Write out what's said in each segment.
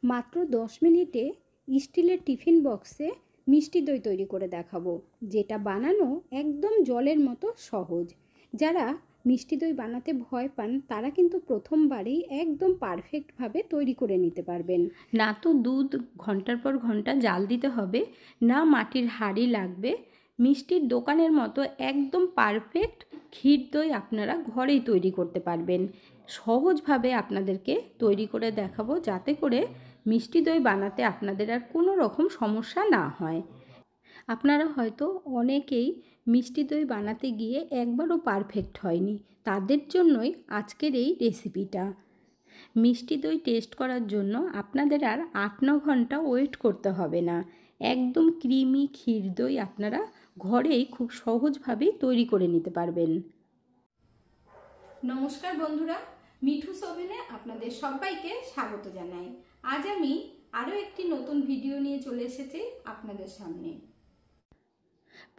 মাত্র 10 মিনিটে স্টিলের টিফিন বক্সে মিষ্টি দই তৈরি করে দেখাবো, যেটা বানানো একদম জলের মতো সহজ। যারা মিষ্টি দই বানাতে ভয় পান তারা কিন্তু প্রথমবারেই একদম পারফেক্টভাবে তৈরি করে নিতে পারবেন। না তো দুধ ঘন্টার পর ঘন্টা জাল দিতে হবে, না মাটির হাঁড়ি লাগবে। মিষ্টির দোকানের মতো একদম পারফেক্ট ক্ষীর দই আপনারা ঘরেই তৈরি করতে পারবেন। সহজভাবে আপনাদেরকে তৈরি করে দেখাবো, যাতে করে মিষ্টি দই বানাতে আপনাদের আর কোনো রকম সমস্যা না হয়। আপনারা হয়তো অনেকেই মিষ্টি দই বানাতে গিয়ে একবারও পারফেক্ট হয়নি, তাদের জন্যই আজকের এই রেসিপিটা। মিষ্টি দই টেস্ট করার জন্য আপনাদের আর 8-9 ঘন্টা ওয়েট করতে হবে না। একদম ক্রিমি ক্ষীর দই আপনারা ঘরেই খুব সহজভাবেই তৈরি করে নিতে পারবেন। নমস্কার বন্ধুরা, মিঠুস ওভেনে আপনাদের সবাইকে স্বাগত জানাই। আজ আমি আরও একটি নতুন ভিডিও নিয়ে চলে এসেছি আপনাদের সামনে।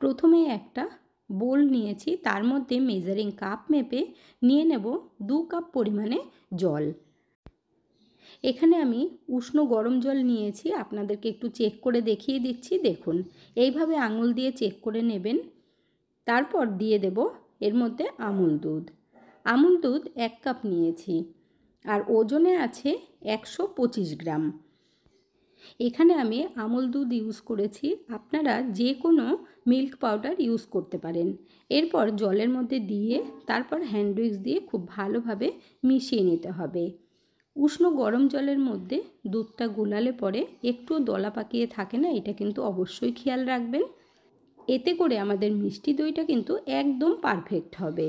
প্রথমে একটা বোল নিয়েছি, তার মধ্যে মেজারিং কাপ মেপে নিয়ে নেব 2 কাপ পরিমাণে জল। এখানে আমি উষ্ণ গরম জল নিয়েছি, আপনাদেরকে একটু চেক করে দেখিয়ে দিচ্ছি। দেখুন, এইভাবে আঙুল দিয়ে চেক করে নেবেন। তারপর দিয়ে দেব এর মধ্যে আমুল দুধ। আমুল দুধ 1 কাপ নিয়েছি, আর ওজনে আছে 125 গ্রাম। এখানে আমি আমুল দুধ ইউজ করেছি, আপনারা যে কোনো মিল্ক পাউডার ইউজ করতে পারেন। এরপর জলের মধ্যে দিয়ে তারপর হ্যান্ড উইক্স দিয়ে খুব ভালোভাবে মিশিয়ে নিতে হবে। উষ্ণ গরম জলের মধ্যে দুধটা গোলালে পরে একটু দলা পাকিয়ে থাকে না, এটা কিন্তু অবশ্যই খেয়াল রাখবেন। এতে করে আমাদের মিষ্টি দইটা কিন্তু একদম পারফেক্ট হবে।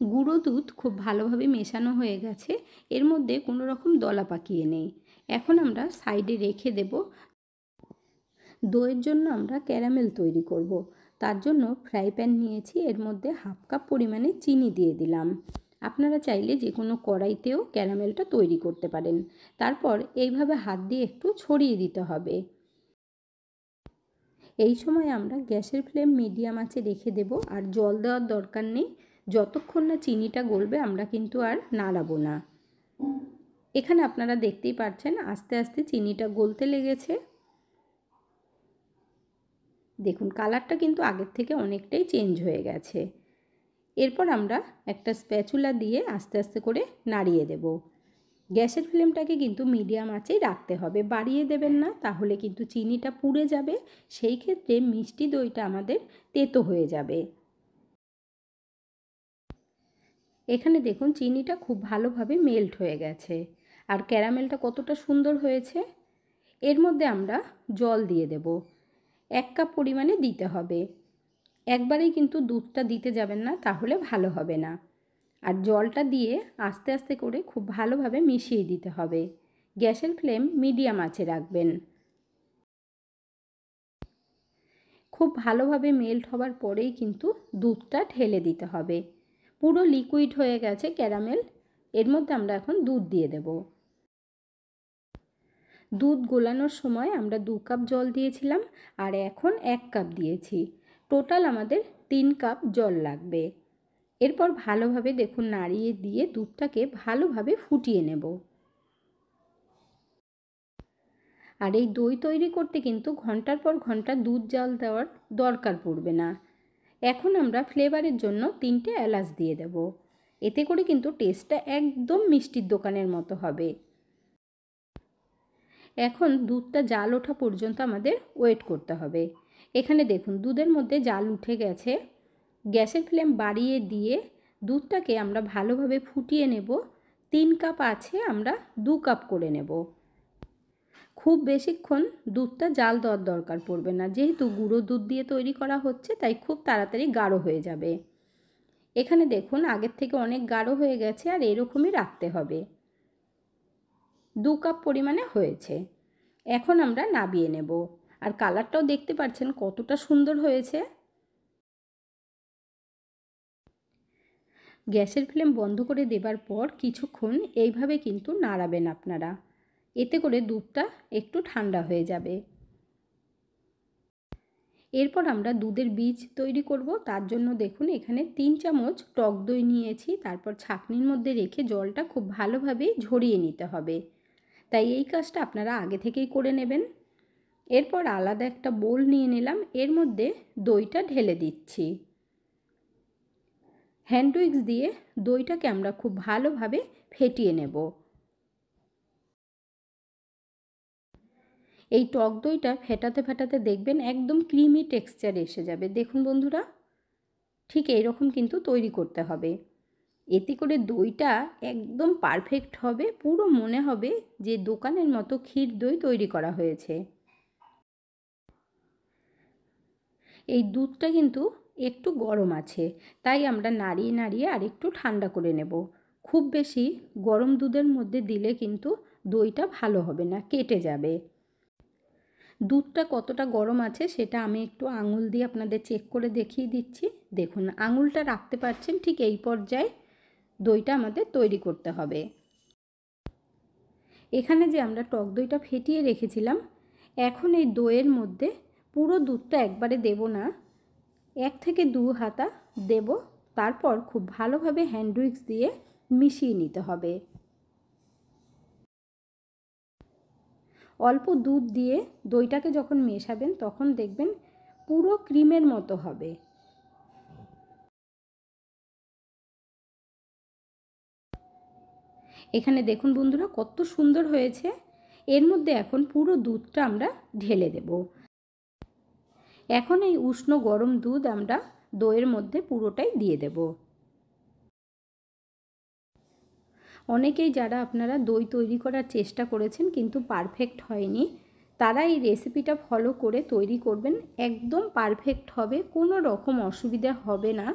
গুঁড়ো দুধ খুব ভালোভাবে মেশানো হয়ে গেছে, এর মধ্যে কোনো রকম দলা পাকিয়ে নেই। এখন আমরা সাইডে রেখে দেব। দইয়ের জন্য আমরা ক্যারামেল তৈরি করব। তার জন্য ফ্রাই প্যান নিয়েছি, এর মধ্যে 1/2 কাপ পরিমাণে চিনি দিয়ে দিলাম। আপনারা চাইলে যে কোনো কড়াইতেও ক্যারামেলটা তৈরি করতে পারেন। তারপর এইভাবে হাত দিয়ে একটু ছড়িয়ে দিতে হবে। এই সময় আমরা গ্যাসের ফ্লেম মিডিয়াম আঁচে রেখে দেব, আর জল দেওয়ার দরকার নেই। যতক্ষণ না চিনিটা গলবে আমরা কিন্তু আর নাড়াবো না। এখানে আপনারা দেখতেই পাচ্ছেন আস্তে আস্তে চিনিটা গলতে লেগেছে। দেখুন, কালারটা কিন্তু আগের থেকে অনেকটাই চেঞ্জ হয়ে গেছে। এরপর আমরা একটা স্প্যাচুলা দিয়ে আস্তে আস্তে করে নাড়িয়ে দেব। গ্যাসের ফ্লেমটাকে কিন্তু মিডিয়াম আঁচেই রাখতে হবে, বাড়িয়ে দেবেন না, তাহলে কিন্তু চিনিটা পুড়ে যাবে। সেই ক্ষেত্রে মিষ্টি দইটা আমাদের তেতো হয়ে যাবে। এখানে দেখুন চিনিটা খুব ভালোভাবে মেল্ট হয়ে গেছে, আর ক্যারামেলটা কতটা সুন্দর হয়েছে। এর মধ্যে আমরা জল দিয়ে দেব। 1 কাপ পরিমাণে দিতে হবে। একবারেই কিন্তু দুধটা দিতে যাবেন না, তাহলে ভালো হবে না। আর জলটা দিয়ে আস্তে আস্তে করে খুব ভালোভাবে মিশিয়ে দিতে হবে। গ্যাসের ফ্লেম মিডিয়াম আঁচে রাখবেন। খুব ভালোভাবে মেল্ট হবার পরেই কিন্তু দুধটা ঢেলে দিতে হবে। পুরো লিকুইড হয়ে গেছে ক্যারামেল, এর মধ্যে আমরা এখন দুধ দিয়ে দেব। দুধ গোলানোর সময় আমরা 2 কাপ জল দিয়েছিলাম, আর এখন 1 কাপ দিয়েছি। টোটাল আমাদের 3 কাপ জল লাগবে। এরপর ভালোভাবে দেখুন নাড়িয়ে দিয়ে দুধটাকে ভালোভাবে ফুটিয়ে নেব। আর এই দই তৈরি করতে কিন্তু ঘন্টার পর ঘন্টা দুধ জাল দেওয়ার দরকার পড়বে না। এখন আমরা ফ্লেভারের জন্য 3টে এলাচ দিয়ে দেব। এতে করে কিন্তু টেস্টটা একদম মিষ্টির দোকানের মতো হবে। এখন দুধটা জাল ওঠা পর্যন্ত আমাদের ওয়েট করতে হবে। এখানে দেখুন দুধের মধ্যে জাল উঠে গেছে। গ্যাসের ফ্লেম বাড়িয়ে দিয়ে দুধটাকে আমরা ভালোভাবে ফুটিয়ে নেব। 3 কাপ আছে, আমরা 2 কাপ করে নেব। খুব বেশিক্ষণ দুধটা জাল দেওয়ার দরকার পড়বে না, যেহেতু গুঁড়ো দুধ দিয়ে তৈরি করা হচ্ছে, তাই খুব তাড়াতাড়ি গাঢ় হয়ে যাবে। এখানে দেখুন আগের থেকে অনেক গাঢ় হয়ে গেছে, আর এরকমই রাখতে হবে। 2 কাপ পরিমাণে হয়েছে। এখন আমরা নামিয়ে নেব। আর কালারটাও দেখতে পাচ্ছেন কতটা সুন্দর হয়েছে। গ্যাসের ফ্লেম বন্ধ করে দেবার পর কিছুক্ষণ এইভাবে কিন্তু নাড়াবেন আপনারা, এতে করে দুধটা একটু ঠান্ডা হয়ে যাবে। এরপর আমরা দুধের বীজ তৈরি করব। তার জন্য দেখুন এখানে 3 চামচ টক দই নিয়েছি, তারপর ছাঁকনির মধ্যে রেখে জলটা খুব ভালোভাবে ঝরিয়ে নিতে হবে। তাই এই কাজটা আপনারা আগে থেকেই করে নেবেন। এরপর আলাদা একটা বোল নিয়ে নিলাম, এর মধ্যে দইটা ঢেলে দিচ্ছি। হ্যান্ড উইক্স দিয়ে দইটাকে আমরা খুব ভালোভাবে ফেটিয়ে নেব। এই টক দইটা ফেটাতে ফেটাতে দেখবেন একদম ক্রিমি টেক্সচার এসে যাবে। দেখুন বন্ধুরা, ঠিক এইরকম কিন্তু তৈরি করতে হবে। এতে করে দইটা একদম পারফেক্ট হবে, পুরো মনে হবে যে দোকানের মতো ক্ষীর দই তৈরি করা হয়েছে। এই দুধটা কিন্তু একটু গরম আছে, তাই আমরা নাড়িয়ে নাড়িয়ে আর একটু ঠান্ডা করে নেব। খুব বেশি গরম দুধের মধ্যে দিলে কিন্তু দইটা ভালো হবে না, কেটে যাবে। দুধটা কতটা গরম আছে সেটা আমি একটু আঙুল দিয়ে আপনাদের চেক করে দেখিয়ে দিচ্ছি। দেখুন, আঙুলটা রাখতে পারছেন, ঠিক এই পর্যায়ে দইটা আমাদের তৈরি করতে হবে। এখানে যে আমরা টক দইটা ফেটিয়ে রেখেছিলাম, এখন এই দইয়ের মধ্যে পুরো দুধটা একবারে দেব না, 1 থেকে 2 হাতা দেব। তারপর খুব ভালোভাবে হ্যান্ড উইক্স দিয়ে মিশিয়ে নিতে হবে। অল্প দুধ দিয়ে দইটাকে যখন মেশাবেন তখন দেখবেন পুরো ক্রিমের মতো হবে। এখানে দেখুন বন্ধুরা কত সুন্দর হয়েছে। এর মধ্যে এখন পুরো দুধটা আমরা ঢেলে দেব। এখন এই উষ্ণ গরম দুধ আমরা দইয়ের মধ্যে পুরোটাই দিয়ে দেব। অনেকেই যারা আপনারা দই তৈরি করার চেষ্টা করেছেন কিন্তু পারফেক্ট হয়নি, তারা এই রেসিপিটা ফলো করে তৈরি করবেন, একদম পারফেক্ট হবে, কোনো রকম অসুবিধা হবে না।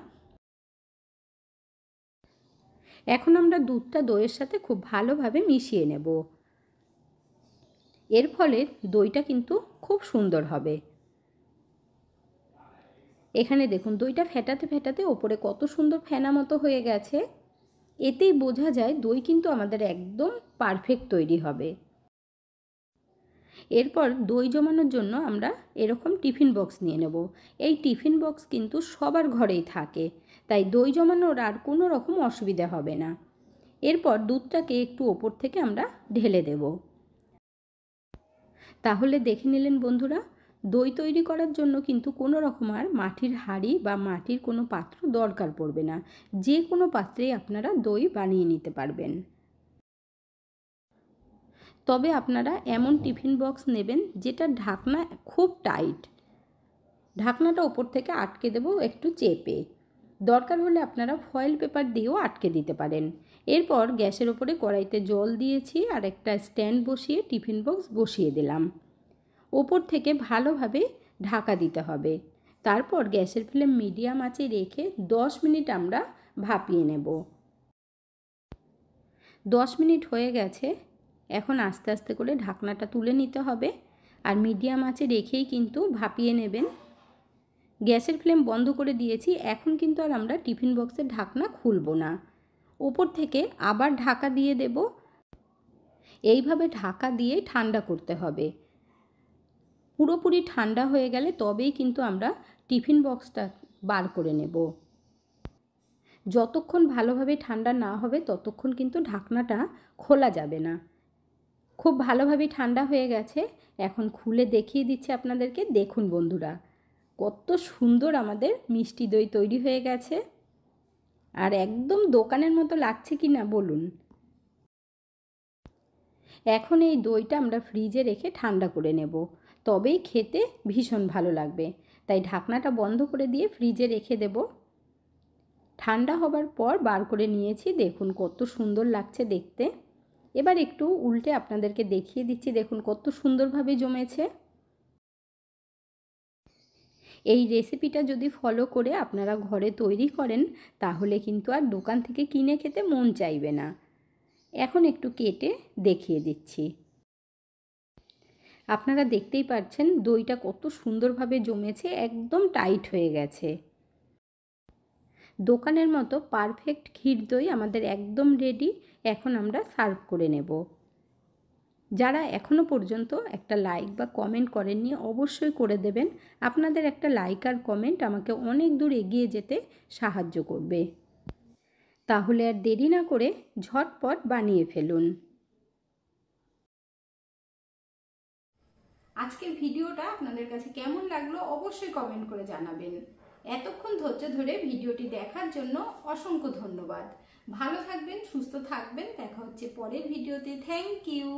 এখন আমরা দুধটা দইয়ের সাথে খুব ভালোভাবে মিশিয়ে নেব। এর ফলে দইটা কিন্তু খুব সুন্দর হবে। এখানে দেখুন দইটা ফেটাতে ফেটাতে ওপরে কত সুন্দর ফেনা মতো হয়ে গেছে। এতেই বোঝা যায় দই কিন্তু আমাদের একদম পারফেক্ট তৈরি হবে। এরপর দই জমানোর জন্য আমরা এরকম টিফিন বক্স নিয়ে নেব। এই টিফিন বক্স কিন্তু সবার ঘরেই থাকে, তাই দই জমানোর আর কোনো রকম অসুবিধা হবে না। এরপর দুধটাকে একটু ওপর থেকে আমরা ঢেলে দেব। তাহলে দেখে নিলেন বন্ধুরা, দই তৈরি করার জন্য কিন্তু কোনো রকম আর মাটির হাঁড়ি বা মাটির কোনো পাত্র দরকার পড়বে না, যে কোনো পাত্রেই আপনারা দই বানিয়ে নিতে পারবেন। তবে আপনারা এমন টিফিন বক্স নেবেন যেটার ঢাকনা খুব টাইট। ঢাকনাটা ওপর থেকে আটকে দেব একটু চেপে, দরকার হলে আপনারা ফয়েল পেপার দিয়েও আটকে দিতে পারেন। এরপর গ্যাসের ওপরে কড়াইতে জল দিয়েছি আর একটা স্ট্যান্ড বসিয়ে টিফিন বক্স বসিয়ে দিলাম। ওপর থেকে ভালোভাবে ঢাকা দিতে হবে। তারপর গ্যাসের ফ্লেম মিডিয়াম আঁচে রেখে 10 মিনিট আমরা ভাপিয়ে নেব। 10 মিনিট হয়ে গেছে। এখন আস্তে আস্তে করে ঢাকনাটা তুলে নিতে হবে, আর মিডিয়াম আঁচে রেখেই কিন্তু ভাপিয়ে নেবেন। গ্যাসের ফ্লেম বন্ধ করে দিয়েছি। এখন কিন্তু আর আমরা টিফিন বক্সের ঢাকনা খুলব না, ওপর থেকে আবার ঢাকা দিয়ে দেব। এইভাবে ঢাকা দিয়ে ঠান্ডা করতে হবে। পুরোপুরি ঠান্ডা হয়ে গেলে তবেই কিন্তু আমরা টিফিন বক্সটা বার করে নেব। যতক্ষণ ভালোভাবে ঠান্ডা না হবে ততক্ষণ কিন্তু ঢাকনাটা খোলা যাবে না। খুব ভালোভাবে ঠান্ডা হয়ে গেছে, এখন খুলে দেখিয়ে দিচ্ছি আপনাদেরকে। দেখুন বন্ধুরা, কত সুন্দর আমাদের মিষ্টি দই তৈরি হয়ে গেছে, আর একদম দোকানের মতো লাগছে কি না বলুন। এখন এই দইটা আমরা ফ্রিজে রেখে ঠান্ডা করে নেব, তবেই খেতে ভীষণ ভালো লাগবে। তাই ঢাকনাটা বন্ধ করে দিয়ে ফ্রিজে রেখে দেব। ঠান্ডা হবার পর বার করে নিয়েছি, দেখুন কত সুন্দর লাগছে দেখতে। এবার একটু উল্টে আপনাদেরকে দেখিয়ে দিচ্ছি, দেখুন কত সুন্দরভাবে জমেছে। এই রেসিপিটা যদি ফলো করে আপনারা ঘরে তৈরি করেন তাহলে কিন্তু আর দোকান থেকে কিনে খেতে মন চাইবে না। এখন একটু কেটে দেখিয়ে দিচ্ছি। আপনারা দেখতেই পাচ্ছেন দইটা কত সুন্দরভাবে জমেছে, একদম টাইট হয়ে গেছে। দোকানের মতো পারফেক্ট ক্ষীর দই আমাদের একদম রেডি। এখন আমরা সার্ভ করে নেব। যারা এখনও পর্যন্ত একটা লাইক বা কমেন্ট করেননি অবশ্যই করে দেবেন। আপনাদের একটা লাইক আর কমেন্ট আমাকে অনেক দূর এগিয়ে যেতে সাহায্য করবে। তাহলে আর দেরি না করে ঝটপট বানিয়ে ফেলুন। আজকের ভিডিওটা আপনাদের কাছে কেমন লাগলো অবশ্যই কমেন্ট করে জানাবেন। এতক্ষণ ধৈর্য ধরে ভিডিওটি দেখার জন্য অসংখ্য ধন্যবাদ। ভালো থাকবেন, সুস্থ থাকবেন। দেখা হচ্ছে পরের ভিডিওতে। Thank you.